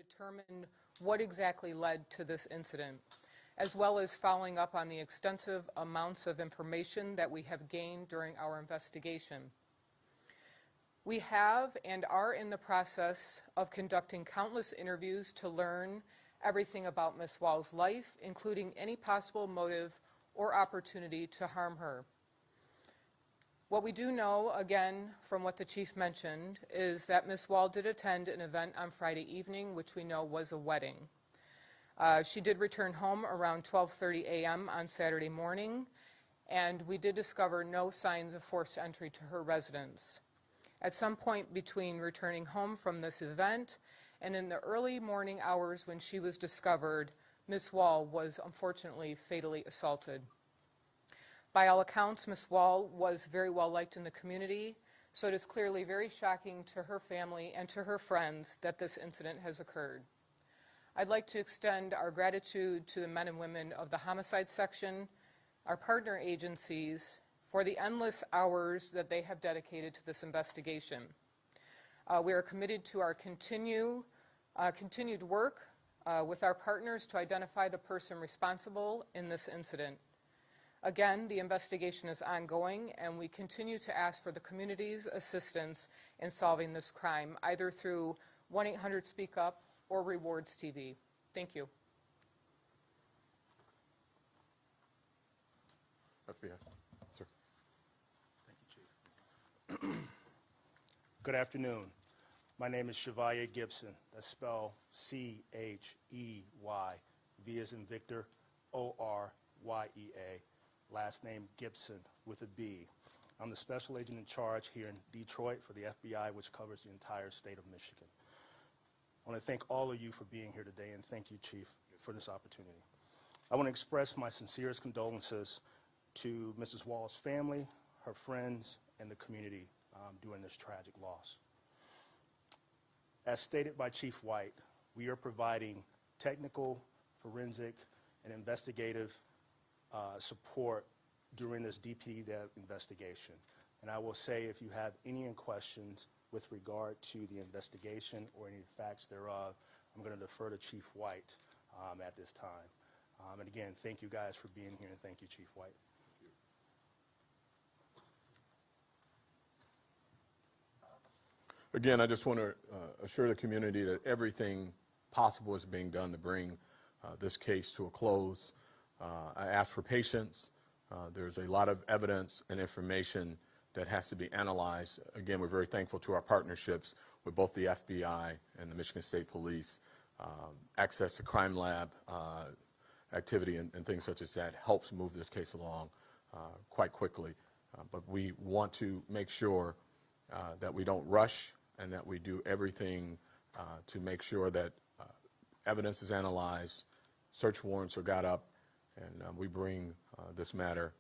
determine what exactly led to this incident, as well as following up on the extensive amounts of information that we have gained during our investigation. We have and are in the process of conducting countless interviews to learn everything about Ms. Woll's life, including any possible motive or opportunity to harm her. What we do know, again, from what the Chief mentioned, is that Ms. Woll did attend an event on Friday evening, which we know was a wedding. She did return home around 12:30 a.m. on Saturday morning, and we did discover no signs of forced entry to her residence. At some point between returning home from this event and in the early morning hours when she was discovered, Ms. Woll was unfortunately fatally assaulted. By all accounts, Ms. Woll was very well liked in the community, so it is clearly very shocking to her family and to her friends that this incident has occurred. I'd like to extend our gratitude to the men and women of the homicide section, our partner agencies, for the endless hours that they have dedicated to this investigation. We are committed to our continued work with our partners to identify the person responsible in this incident. Again, the investigation is ongoing, and we continue to ask for the community's assistance in solving this crime, either through 1-800-SPEAK-UP or Rewards TV. Thank you. FBI, sir. Thank you, Chief. Good afternoon. My name is Chevalier Gibson. That's spelled C-H-E-Y, V as in Victor, O-R-Y-E-A. Last name Gibson with a B. I'm the special agent in charge here in Detroit for the FBI, which covers the entire state of Michigan. I want to thank all of you for being here today, and thank you, Chief, for this opportunity. I want to express my sincerest condolences to Mrs. Woll's family, her friends, and the community during this tragic loss. As stated by Chief White, we are providing technical, forensic, and investigative support during this DPD investigation. And I will say, if you have any questions with regard to the investigation or any facts thereof, I'm going to defer to Chief White at this time. And again, thank you guys for being here, and thank you, Chief White. Again, I just want to assure the community that everything possible is being done to bring this case to a close. I ask for patience. There's a lot of evidence and information that has to be analyzed. Again, we're very thankful to our partnerships with both the FBI and the Michigan State Police. Access to crime lab activity and things such as that helps move this case along quite quickly. But we want to make sure that we don't rush and that we do everything to make sure that evidence is analyzed, search warrants are got up, and we bring this matter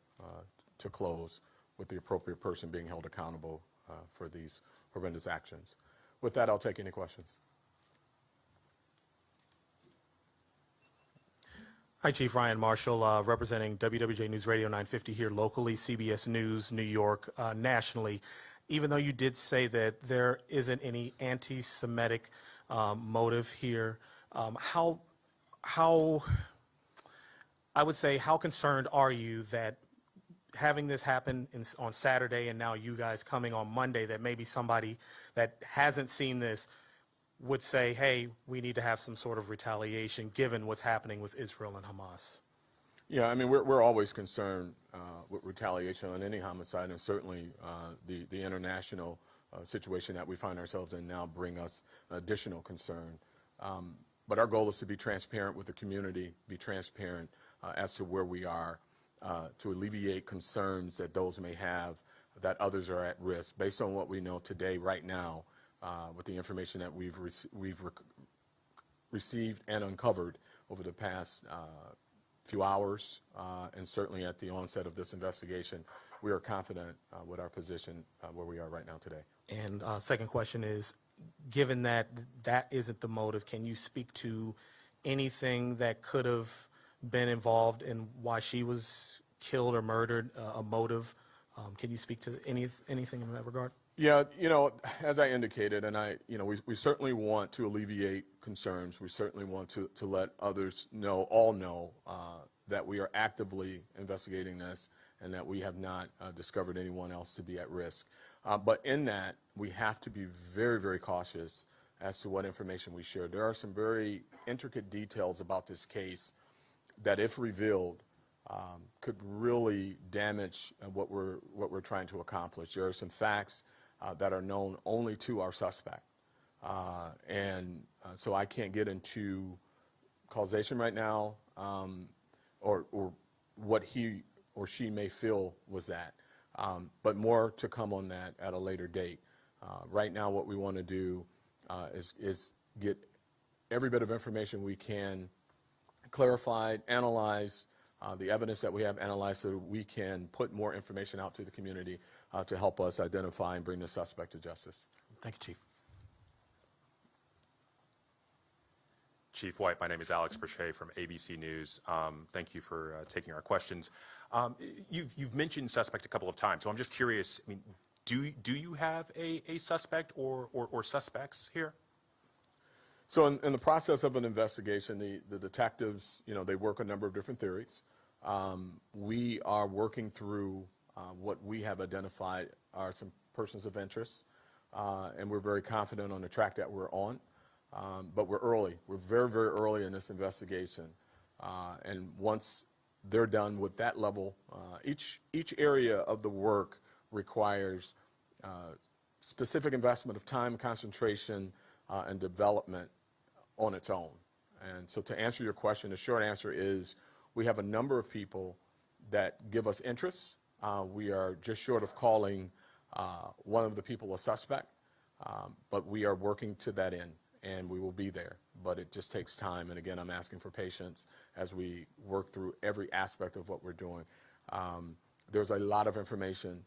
to close with the appropriate person being held accountable for these horrendous actions. With that, I'll take any questions. Hi, Chief Ryan Marshall, representing WWJ News Radio 950 here locally, CBS News, New York, nationally. Even though you did say that there isn't any anti-Semitic motive here, how I would say, how concerned are you that having this happen on Saturday and now you guys coming on Monday, that maybe somebody that hasn't seen this would say, hey, we need to have some sort of retaliation given what's happening with Israel and Hamas? Yeah, I mean, we're always concerned with retaliation on any homicide, and certainly the international situation that we find ourselves in now bring us additional concern. But our goal is to be transparent with the community, be transparent as to where we are, to alleviate concerns that those may have, that others are at risk. Based on what we know today, right now, with the information that we've received and uncovered over the past few hours, and certainly at the onset of this investigation, we are confident with our position where we are right now today. And second question is, given that that isn't the motive, can you speak to anything that could have been involved in why she was killed or murdered, a motive Can you speak to anything in that regard? Yeah, as I indicated, and we certainly want to alleviate concerns. We certainly want to let others all know that we are actively investigating this and that we have not discovered anyone else to be at risk. But in that, we have to be very, very cautious as to what information we share. There are some very intricate details about this case that, if revealed, could really damage what we're trying to accomplish. There are some facts that are known only to our suspect, so I can't get into causation right now, or what he or she may feel was that, but more to come on that at a later date. Right now, what we want to do is get every bit of information we can clarified, analyzed, the evidence that we have analyzed, so that we can put more information out to the community to help us identify and bring the suspect to justice. Thank you, Chief. Chief White, my name is Alex Brachet from ABC News. Thank you for taking our questions. You've mentioned suspect a couple of times, so I'm just curious. I mean, do you have a suspect or suspects here? So in the process of an investigation, the detectives, they work a number of different theories. We are working through what we have identified are some persons of interest, and we're very confident on the track that we're on. But we're early. We're very, very early in this investigation. And once they're done with that level, each area of the work requires specific investment of time, concentration, and development on its own. And so, to answer your question, the short answer is we have a number of people that give us interest. We are just short of calling one of the people a suspect, but we are working to that end, and we will be there. But it just takes time, and again, I'm asking for patience as we work through every aspect of what we're doing. There's a lot of information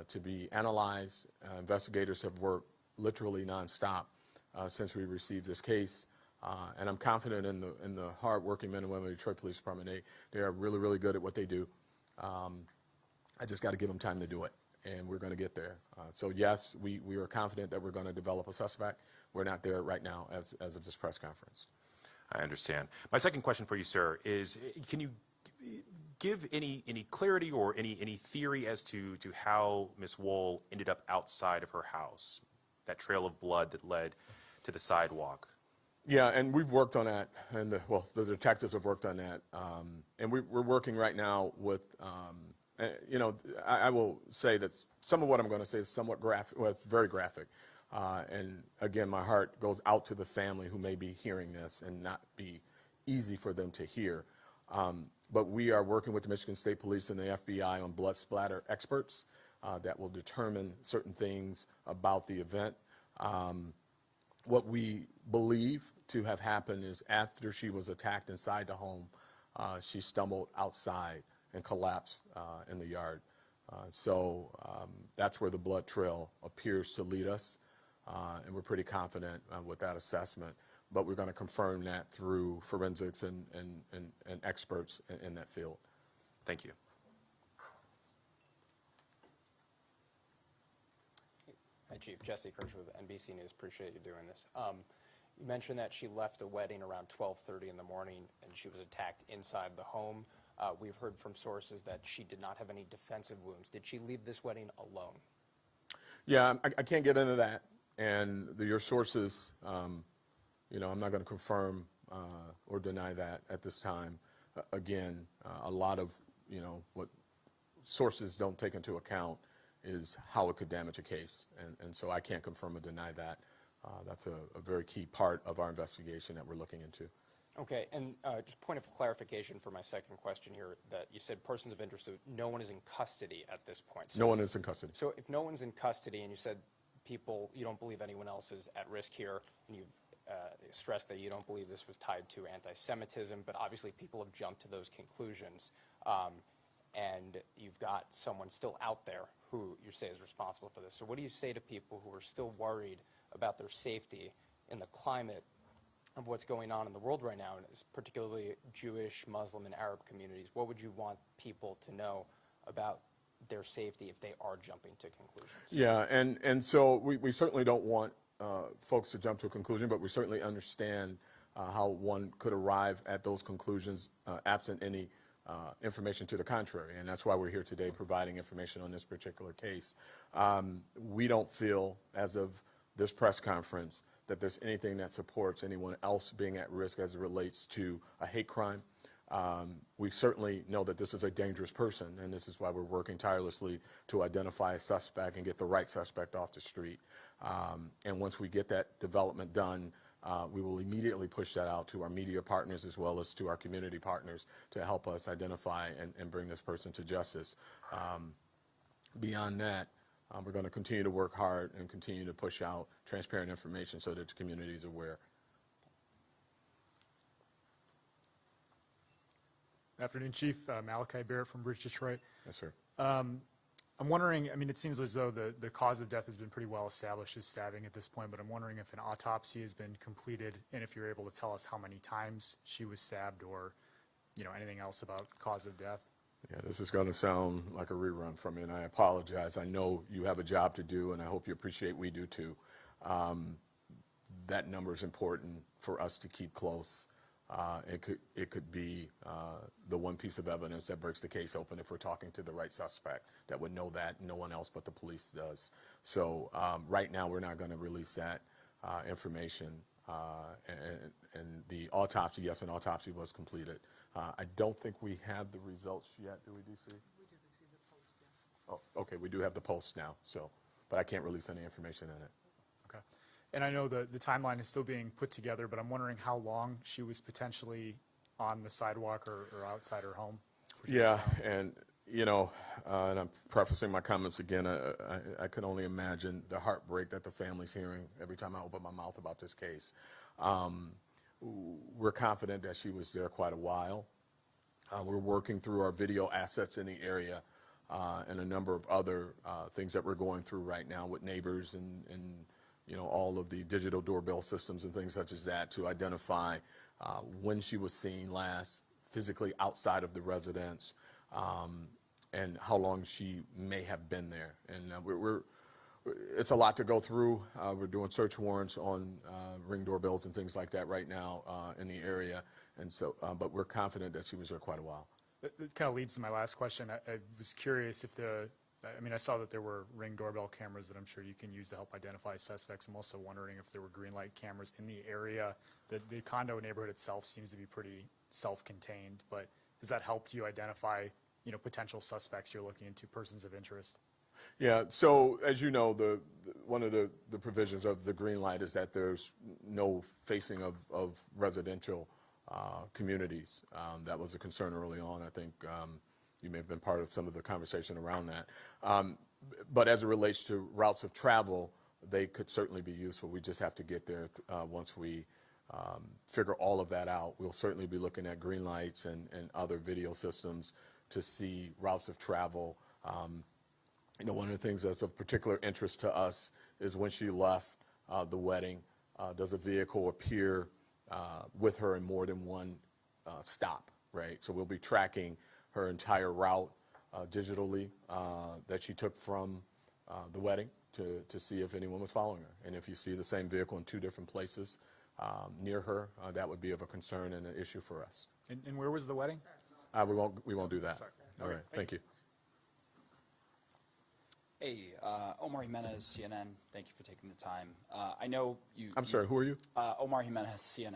to be analyzed. Investigators have worked literally nonstop since we received this case. And I'm confident in the hard-working men and women of the Detroit Police Department. They are really, really good at what they do. I just got to give them time to do it, and we're going to get there. So yes, we are confident that we're going to develop a suspect. We're not there right now as of this press conference. I understand. My second question for you, sir, is can you give any clarity or any theory as to how Ms. Woll ended up outside of her house, that trail of blood that led to the sidewalk? Yeah, and we've worked on that, and the detectives have worked on that, and we're working right now with, I will say that some of what I'm going to say is somewhat graphic, well, it's very graphic, and again, my heart goes out to the family who may be hearing this and not be easy for them to hear, but we are working with the Michigan State Police and the FBI on blood splatter experts that will determine certain things about the event. What we believe to have happened is after she was attacked inside the home, she stumbled outside and collapsed in the yard. So that's where the blood trail appears to lead us, and we're pretty confident with that assessment. But we're going to confirm that through forensics and experts in that field. Thank you. Hi, Chief. Jesse Kirsch with NBC News. Appreciate you doing this. You mentioned that she left a wedding around 12:30 in the morning and she was attacked inside the home. We've heard from sources that she did not have any defensive wounds. Did she leave this wedding alone? Yeah, I can't get into that. And your sources, I'm not going to confirm or deny that at this time. Again, a lot of, what sources don't take into account is how it could damage a case. And so I can't confirm or deny that. That's a very key part of our investigation that we're looking into. Okay, and just point of clarification for my second question here, that you said persons of interest, so no one is in custody at this point. So, no one is in custody. So if no one's in custody and you said you don't believe anyone else is at risk here, and you've stressed that you don't believe this was tied to anti-Semitism, but obviously people have jumped to those conclusions, and you've got someone still out there who you say is responsible for this. So what do you say to people who are still worried about their safety in the climate of what's going on in the world right now, and particularly Jewish, Muslim, and Arab communities? What would you want people to know about their safety if they are jumping to conclusions? Yeah, and so we certainly don't want folks to jump to a conclusion, but we certainly understand how one could arrive at those conclusions absent any information to the contrary, and that's why we're here today providing information on this particular case. We don't feel, as of this press conference, that there's anything that supports anyone else being at risk as it relates to a hate crime. We certainly know that this is a dangerous person, and this is why we're working tirelessly to identify a suspect and get the right suspect off the street. And once we get that development done, we will immediately push that out to our media partners as well as to our community partners to help us identify and bring this person to justice. Beyond that, we're going to continue to work hard and continue to push out transparent information so that the community is aware. Afternoon, Chief. Malachi Barrett from Bridge, Detroit. Yes, sir. I'm wondering, I mean, it seems as though the cause of death has been pretty well established as stabbing at this point, but I'm wondering if an autopsy has been completed and if you're able to tell us how many times she was stabbed or, anything else about cause of death. Yeah, this is going to sound like a rerun from me, and I apologize. I know you have a job to do, and I hope you appreciate we do too. That number is important for us to keep close. It could be the one piece of evidence that breaks the case open if we're talking to the right suspect that would know that no one else but the police does. So right now we're not going to release that information. And the autopsy, yes, an autopsy was completed. I don't think we have the results yet, do we, DC? We did receive the post, yes. Oh, okay, we do have the post now, but I can't release any information in it. Okay. And I know the timeline is still being put together, but I'm wondering how long she was potentially on the sidewalk or outside her home. Yeah, and and I'm prefacing my comments again, I can only imagine the heartbreak that the family's hearing every time I open my mouth about this case. We're confident that she was there quite a while. We're working through our video assets in the area and a number of other things that we're going through right now with neighbors and all of the digital doorbell systems and things such as that to identify when she was seen last physically outside of the residence and how long she may have been there. And it's a lot to go through. We're doing search warrants on Ring doorbells and things like that right now in the area. And so, but we're confident that she was there quite a while. It kind of leads to my last question. I was curious if I saw that there were Ring doorbell cameras that I'm sure you can use to help identify suspects. I'm also wondering if there were green light cameras in the area. The condo neighborhood itself seems to be pretty self-contained, but has that helped you identify, potential suspects you're looking into, persons of interest? Yeah, so as you know, one of the provisions of the green light is that there's no facing of residential communities. That was a concern early on. I think you may have been part of some of the conversation around that. But as it relates to routes of travel, they could certainly be useful. We just have to get there once we figure all of that out. We'll certainly be looking at green lights and other video systems to see routes of travel. One of the things that's of particular interest to us is when she left the wedding, does a vehicle appear with her in more than one stop, right? So we'll be tracking her entire route digitally that she took from the wedding to see if anyone was following her. And if you see the same vehicle in two different places near her, that would be of a concern and an issue for us. And where was the wedding? We won't do that. Sorry. All right, thank you. Hey, Omar Jimenez, CNN. Thank you for taking the time. I know you. I'm sorry, who are you? Omar Jimenez, CNN.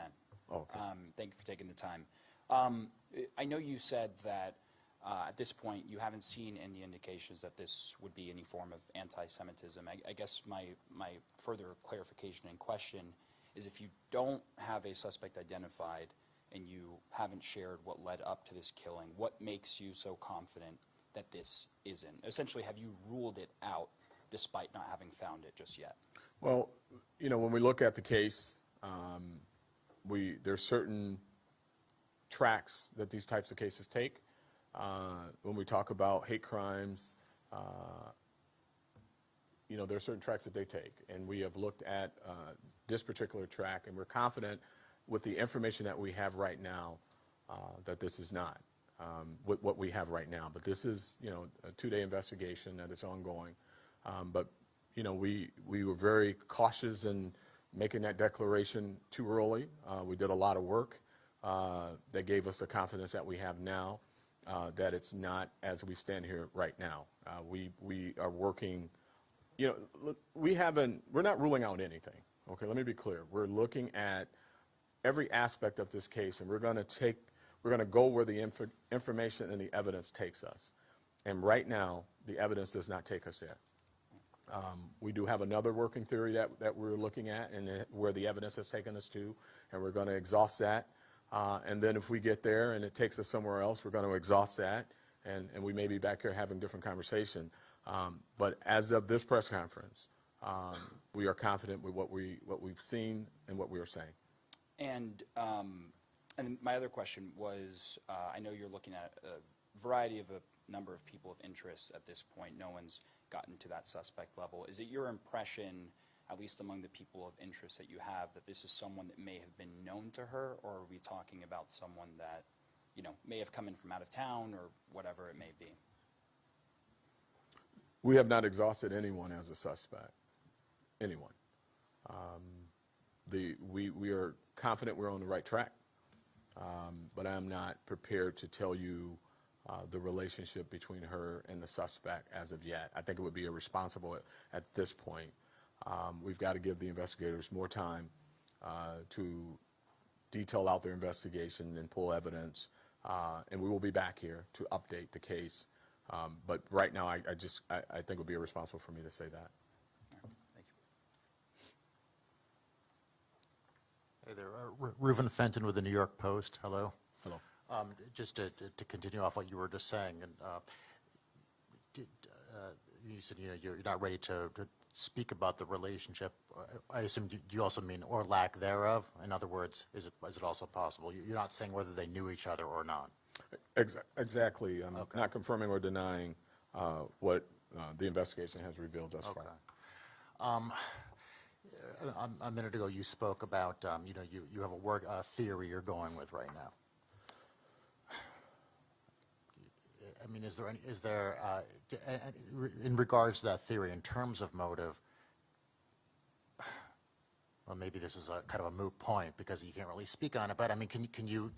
Oh, okay. Thank you for taking the time. I know you said that at this point you haven't seen any indications that this would be any form of anti-Semitism. I guess my further clarification and question is if you don't have a suspect identified and you haven't shared what led up to this killing, what makes you so confident that this isn't? Essentially, have you ruled it out despite not having found it just yet? Well, when we look at the case, there's certain tracks that these types of cases take. When we talk about hate crimes, there's certain tracks that they take. And we have looked at this particular track, and we're confident with the information that we have right now that this is not. with what we have right now. But this is, a 2-day investigation that is ongoing. But, we were very cautious in making that declaration too early. We did a lot of work that gave us the confidence that we have now, that it's not as we stand here right now. We are working, we're not ruling out anything. Okay, let me be clear. We're looking at every aspect of this case, and we're going to go where the information and the evidence takes us. And right now, the evidence does not take us there. We do have another working theory that we're looking at, and where the evidence has taken us to, and we're going to exhaust that. And then if we get there and it takes us somewhere else, we're going to exhaust that, and we may be back here having a different conversation. But as of this press conference, we are confident with what we've seen and what we are saying. And my other question was, I know you're looking at a variety of a number of people of interest at this point. No one's gotten to that suspect level. Is it your impression, at least among the people of interest that you have, that this is someone that may have been known to her, or are we talking about someone that, may have come in from out of town or whatever it may be? We have not exhausted anyone as a suspect. Anyone. We are confident we're on the right track, but I'm not prepared to tell you the relationship between her and the suspect as of yet. I think it would be irresponsible at this point. We've got to give the investigators more time to detail out their investigation and pull evidence, and we will be back here to update the case. But right now, I think it would be irresponsible for me to say that. Thank you. Hey there, Reuven Fenton with the New York Post. Hello. Hello. Just to continue off what you were just saying, and you said you're not ready to speak about the relationship. I assume you also mean or lack thereof. In other words, is it also possible? You're not saying whether they knew each other or not. Exactly. I'm not confirming or denying what the investigation has revealed thus far. A minute ago, you spoke about you have a theory you're going with right now. I mean, is there in regards to that theory, in terms of motive? Well, maybe this is a kind of a moot point because you can't really speak on it. But I mean, can you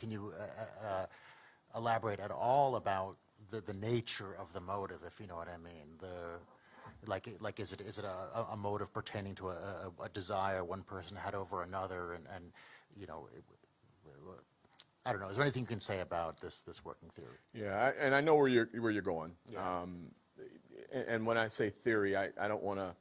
elaborate at all about the nature of the motive, if you know what I mean? Like is it a motive pertaining to a desire one person had over another, and I don't know. Is there anything you can say about this working theory? Yeah, and I know where you're going. Yeah. And when I say theory, I don't want to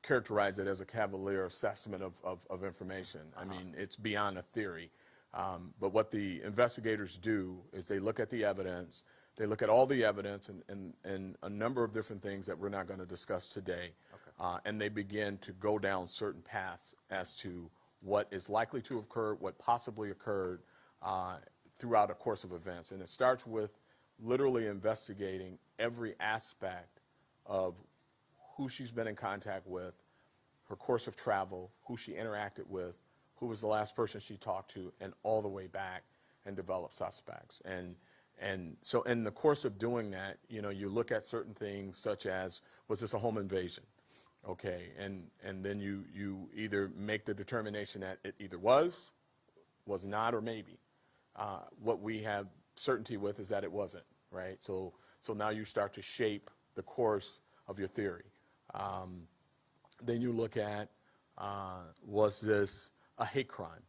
characterize it as a cavalier assessment of information. I mean, it's beyond a theory. But what the investigators do is they look at the evidence, they look at all the evidence and a number of different things that we're not going to discuss today. Okay. And they begin to go down certain paths as to what is likely to have occurred, what possibly occurred throughout a course of events. And it starts with literally investigating every aspect of who she's been in contact with, her course of travel, who she interacted with, who was the last person she talked to, and all the way back, and develop suspects. And so in the course of doing that, you look at certain things such as, was this a home invasion? Okay, and then you either make the determination that it either was not, or maybe. What we have certainty with is that it wasn't, right? So now you start to shape the course of your theory. Then you look at, was this a hate crime?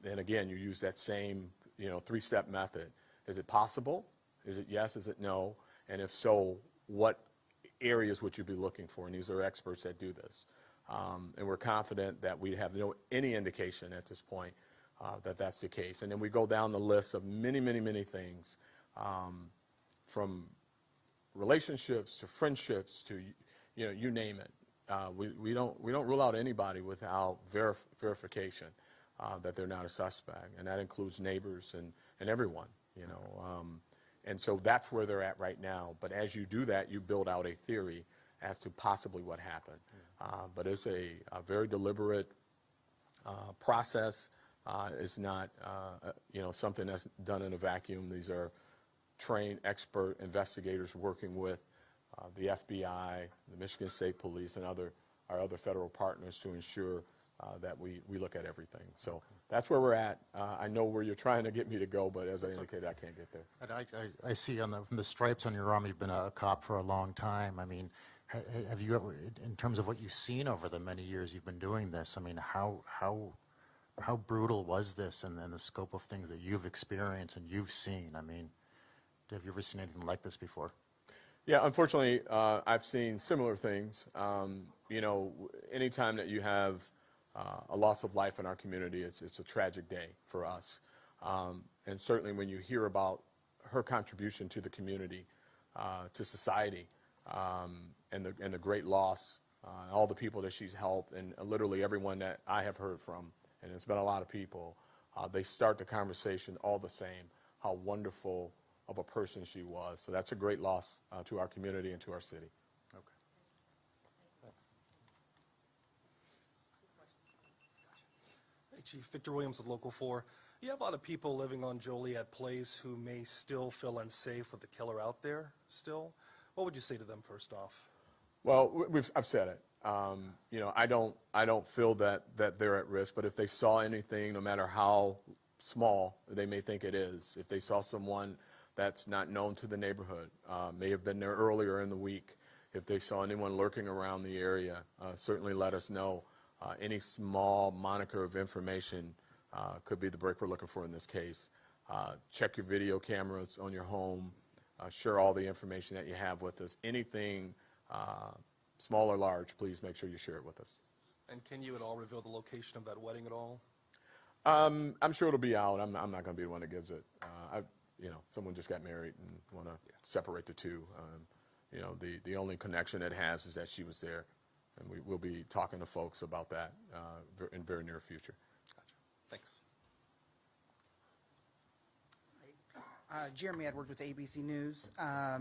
And again, you use that same, 3-step method. Is it possible? Is it yes? Is it no? And if so, what areas would you be looking for? And these are experts that do this. And we're confident that we have any indication at this point that that's the case. And then we go down the list of many, many, many things, from relationships to friendships to, you name it. We don't rule out anybody without verification that they're not a suspect, and that includes neighbors and everyone, And so that's where they're at right now. But as you do that, you build out a theory as to possibly what happened. But it's a very deliberate process is not, something that's done in a vacuum. These are trained, expert investigators working with the FBI, the Michigan State Police, and our other federal partners to ensure that we look at everything. So that's where we're at. I know where you're trying to get me to go, but as I indicated, I can't get there. And I see from the stripes on your arm, you've been a cop for a long time. I mean, have you ever, in terms of what you've seen over the many years you've been doing this, I mean, how brutal was this, and the scope of things that you've experienced and you've seen? I mean, have you ever seen anything like this before? Yeah, unfortunately, I've seen similar things. Anytime that you have a loss of life in our community, it's a tragic day for us. And certainly when you hear about her contribution to the community, to society, and the great loss, all the people that she's helped, and literally everyone that I have heard from, and it's been a lot of people, they start the conversation all the same, how wonderful of a person she was. So that's a great loss to our community and to our city. Hey, Chief, Victor Williams with Local 4. You have a lot of people living on Joliet Place who may still feel unsafe with the killer out there still. What would you say to them first off? Well, I've said it. I don't feel that they're at risk, but if they saw anything, no matter how small they may think it is, if they saw someone that's not known to the neighborhood, may have been there earlier in the week, if they saw anyone lurking around the area, certainly let us know. Any small moniker of information could be the break we're looking for in this case. Check your video cameras on your home. Share all the information that you have with us. Anything small or large, please make sure you share it with us. And can you at all reveal the location of that wedding at all? I'm sure it'll be out. I'm not going to be the one that gives it. Someone just got married and want to separate the two. The only connection it has is that she was there, and we'll be talking to folks about that in very near future. Gotcha. Thanks. Jeremy Edwards with ABC News.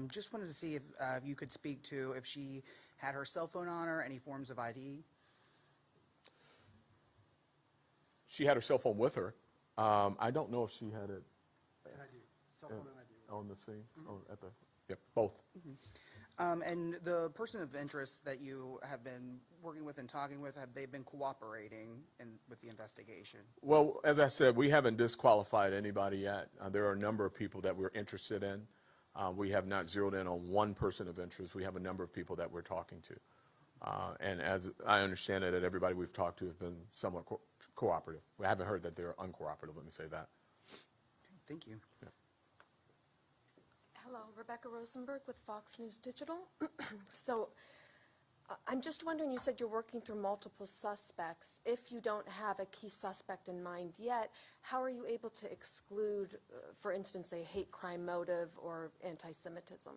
Just wanted to see if you could speak to if she had her cell phone on her, any forms of ID. She had her cell phone with her. I don't know if she had it Cell phone and ID. on the scene. Mm-hmm. Yep, both. Mm-hmm. And the person of interest that you have been working with and talking with, have they been cooperating with the investigation? Well, as I said, we haven't disqualified anybody yet. There are a number of people that we're interested in. We have not zeroed in on one person of interest. We have a number of people that we're talking to. And as I understand it, everybody we've talked to has been somewhat cooperative. We haven't heard that they're uncooperative, let me say that. Thank you. Yeah. Hello, Rebecca Rosenberg with Fox News Digital. So I'm just wondering, you said you're working through multiple suspects. If you don't have a key suspect in mind yet, how are you able to exclude, for instance, a hate crime motive or anti-Semitism?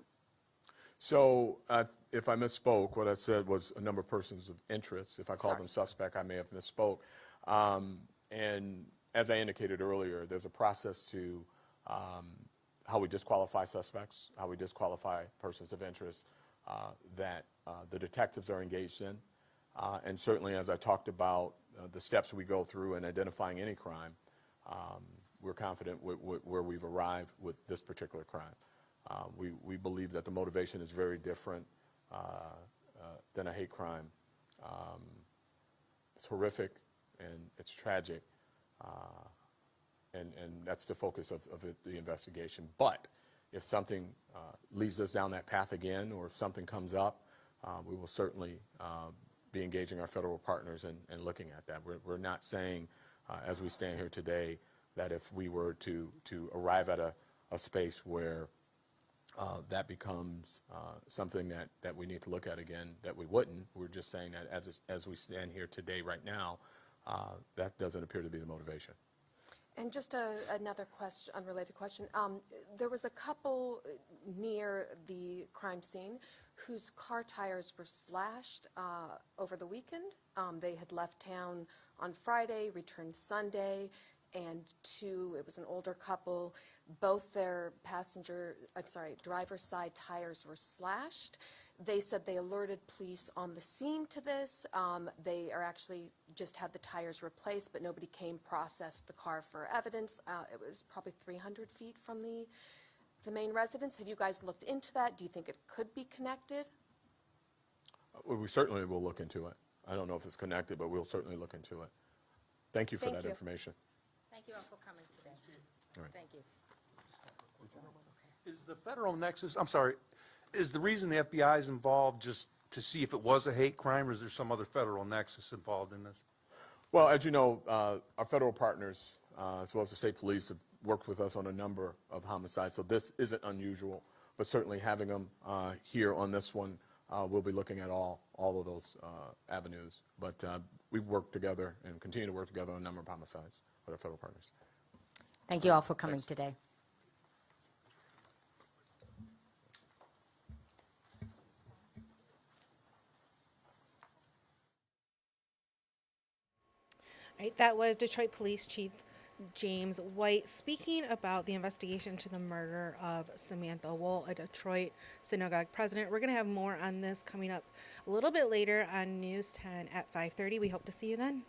So if I misspoke, what I said was a number of persons of interest. If I called them suspect, I may have misspoke. And as I indicated earlier, there's a process to how we disqualify suspects, how we disqualify persons of interest that the detectives are engaged in. And certainly, as I talked about the steps we go through in identifying any crime, we're confident where we've arrived with this particular crime. We believe that the motivation is very different than a hate crime. It's horrific and it's tragic, and that's the focus of the investigation. But if something leads us down that path again, or if something comes up, we will certainly be engaging our federal partners and looking at that. We're not saying, as we stand here today, that if we were to arrive at a space where that becomes something that we need to look at again, that we wouldn't. We're just saying that as we stand here today, right now, that doesn't appear to be the motivation. And just another question, unrelated question. There was a couple near the crime scene whose car tires were slashed over the weekend. They had left town on Friday, returned Sunday, and it was an older couple. Both their driver's side tires were slashed. They said they alerted police on the scene to this. They are actually just had the tires replaced, but nobody came, processed the car for evidence. It was probably 300 feet from the main residence. Have you guys looked into that? Do you think it could be connected? Well, we certainly will look into it. I don't know if it's connected, but we'll certainly look into it. Thank you for Thank that you. information. Thank you all for coming today. All right. Thank you. Is the federal nexus, I'm sorry, is the reason the FBI is involved just to see if it was a hate crime, or is there some other federal nexus involved in this? Well, as you know, our federal partners, as well as the state police, have worked with us on a number of homicides, so this isn't unusual. But certainly having them here on this one, we'll be looking at all of those avenues. But we work together and continue to work together on a number of homicides with our federal partners. Thank you all for coming today. All right, that was Detroit Police Chief James White speaking about the investigation into the murder of Samantha Woll, a Detroit synagogue president. We're going to have more on this coming up a little bit later on News 10 at 5:30. We hope to see you then.